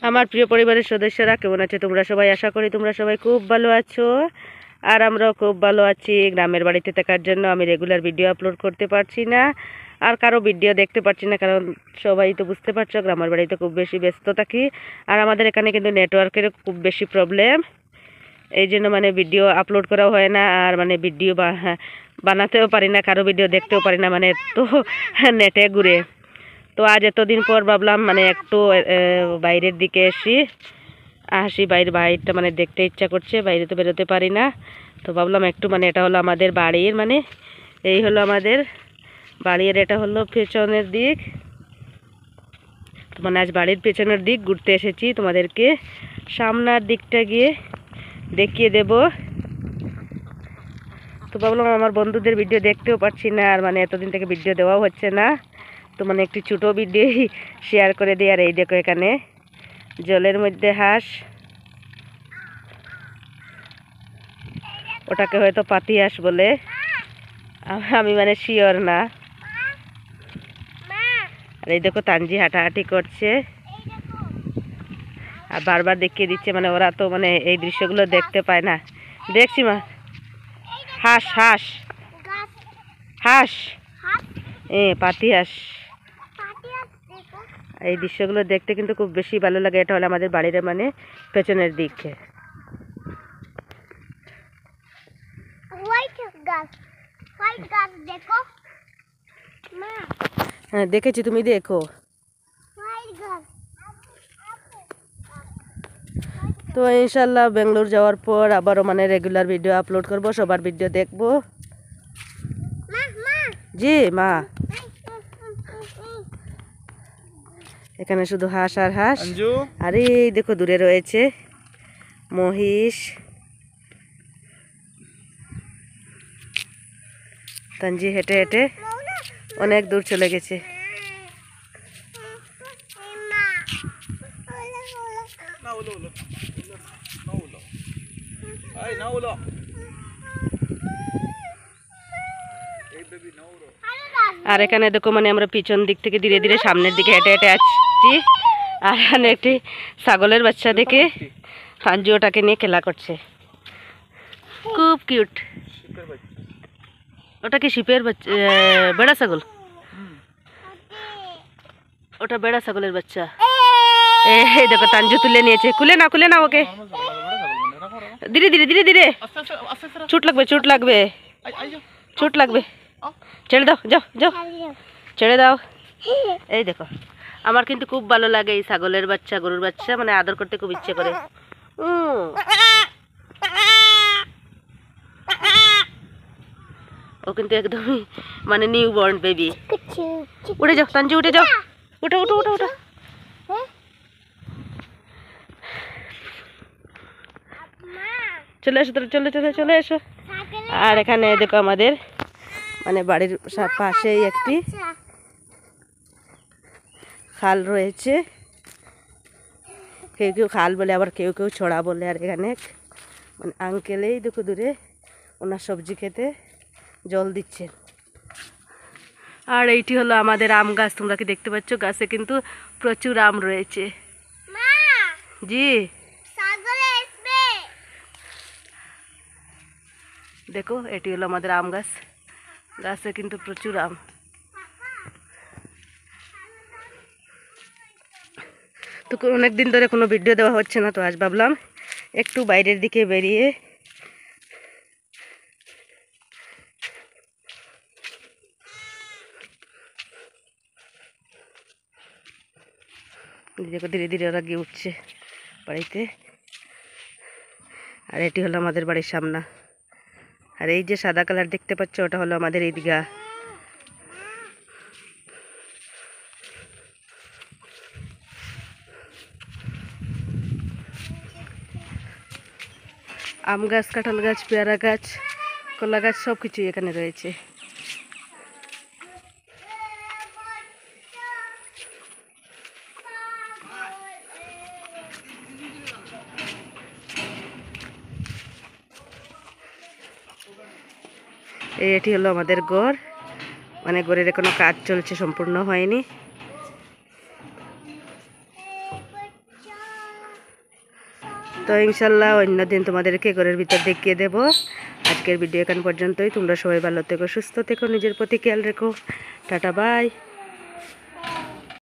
আমার প্রিয় পরিবারের সদস্যরা কেমন আছে তোমরা সবাই? আশা করি তোমরা সবাই খুব ভালো আছো, আর আমরাও খুব ভালো আছি। গ্রামের বাড়িতে থাকার জন্য আমি রেগুলার ভিডিও আপলোড করতে পারছি না, আর কারো ভিডিও দেখতে পারছি না, কারণ সবাই তো বুঝতে পারছো গ্রামের বাড়িতে খুব বেশি ব্যস্ত থাকি। আর আমাদের এখানে কিন্তু নেটওয়ার্কের খুব বেশি প্রবলেম, এই জন্য ভিডিও আপলোড করাও হয় না, আর ভিডিও বানাতেও পারি না, কারো ভিডিও দেখতেও পারি না, তো নেটে ঘুরে। তো আজ এতদিন পর ভাবলাম একটু বাইরের দিকে আসি বাইরটা দেখতে ইচ্ছা করছে, বাইরে তো বেরোতে পারি না। তো ভাবলাম একটু এটা হলো আমাদের বাড়ির এই হলো আমাদের বাড়ির, এটা হলো পেছনের দিক। তো আজ বাড়ির পেছনের দিক ঘুরতে এসেছি, তোমাদেরকে সামনের দিকটা গিয়ে দেখিয়ে দেব। তো ভাবলাম আমার বন্ধুদের ভিডিও দেখতেও পাচ্ছি না, আর এতদিন থেকে ভিডিও দেওয়াও হচ্ছে না, তো একটি ছোটো ভিডিও শেয়ার করে দিই। আর এই দেখো এখানে জলের মধ্যে হাঁস, ওটাকে হয়তো পাতি হাঁস বলে, আমি শিওর না। আর এই দেখো তানজি হাঁটাহাঁটি করছে, আর বারবার দেখিয়ে দিচ্ছে, ওরা তো এই দৃশ্যগুলো দেখতে পায় না। দেখছি মা, হাঁস হাঁস হাঁস, পাতি হাঁস। এই দৃশ্যগুলো দেখতে কিন্তু খুব বেশি ভালো লাগে। এটা হলো আমাদের বাড়ির পেছনের দিকে। হ্যাঁ দেখেছি, তুমি দেখো। তো ইনশাল্লাহ বেঙ্গলোর যাওয়ার পর আবারও রেগুলার ভিডিও আপলোড করব, সবার ভিডিও দেখবো। জি মা, এখানে শুধু হাঁস আর হাঁস। আর এই দেখো দূরে রয়েছে মহিষ। তানজি হেঁটে হেঁটে অনেক দূর চলে গেছে। আর এখানে দেখো আমরা পিছন দিক থেকে ধীরে ধীরে সামনের দিকে হেঁটে হেঁটে আসছি। আর এখানে একটি ছাগলের বাচ্চা দেখে তানজি ওটাকে নিয়ে খেলা করছে, খুব কিউট। ওটা কি শিপের বাচ্চা? বেড়া ছাগল, ওটা বেড়া ছাগলের বাচ্চা। এই দেখো তানজু তুলে নিয়েছে। খুলে না ওকে, ধীরে ধীরে ধীরে ধীরে, চোট লাগবে। ছেড়ে দাও, যাও যাও, ছেড়ে দাও। এই দেখো আমার কিন্তু খুব ভালো লাগে এই ছাগলের বাচ্চা গরুর বাচ্চা, আদর করতে খুব ইচ্ছে করে। ও কিন্তু একদমই নিউ বর্ন বেবি। উঠে যাও তানজু, উঠে যাও, উঠো উঠো উঠো উঠো। চলে এসো, চলে এসো। আর এখানে দেখো আমাদের বাড়ির পাশেই একটি খাল রয়েছে, কেউ কেউ খাল বলে, আবার কেউ কেউ ছড়া বলে। আর এখানে আঙ্কেলেই দেখো দূরে ওনার সবজি খেতে জল দিচ্ছেন। আর এইটি হলো আমাদের আম গাছ, তোমরা কি দেখতে পাচ্ছ? গাছে কিন্তু প্রচুর আম রয়েছে। জি দেখো, এটি হলো আমাদের আম গাছ, গাছে কিন্তু প্রচুর আম। তো অনেকদিন ধরে কোনো ভিডিও দেওয়া হচ্ছে না, তো আজ ভাবলাম একটু বাইরের দিকে বেরিয়ে দেখো ধীরে ধীরে ওরা গিয়ে উঠছে বাড়িতে। আর এটি হলো আমাদের বাড়ির সামনা। আর এই যে সাদা কালার দেখতে পাচ্ছ, ওটা হলো আমাদের ঈদগা। আম গাছ, কাঁঠাল গাছ, পেয়ারা গাছ, কলা গাছ সব কিছুই এখানে রয়েছে। এটি হলো আমাদের ঘর, ঘরের এখনো কাজ চলছে, সম্পূর্ণ হয়নি। তো ইনশাল্লাহ অন্য দিন তোমাদেরকে ঘরের ভিতর দেখিয়ে দেব। আজকের ভিডিও এখান পর্যন্তই। তোমরা সবাই ভালো থেকো, সুস্থ থেকো, নিজের প্রতি খেয়াল রেখো। Tata bye.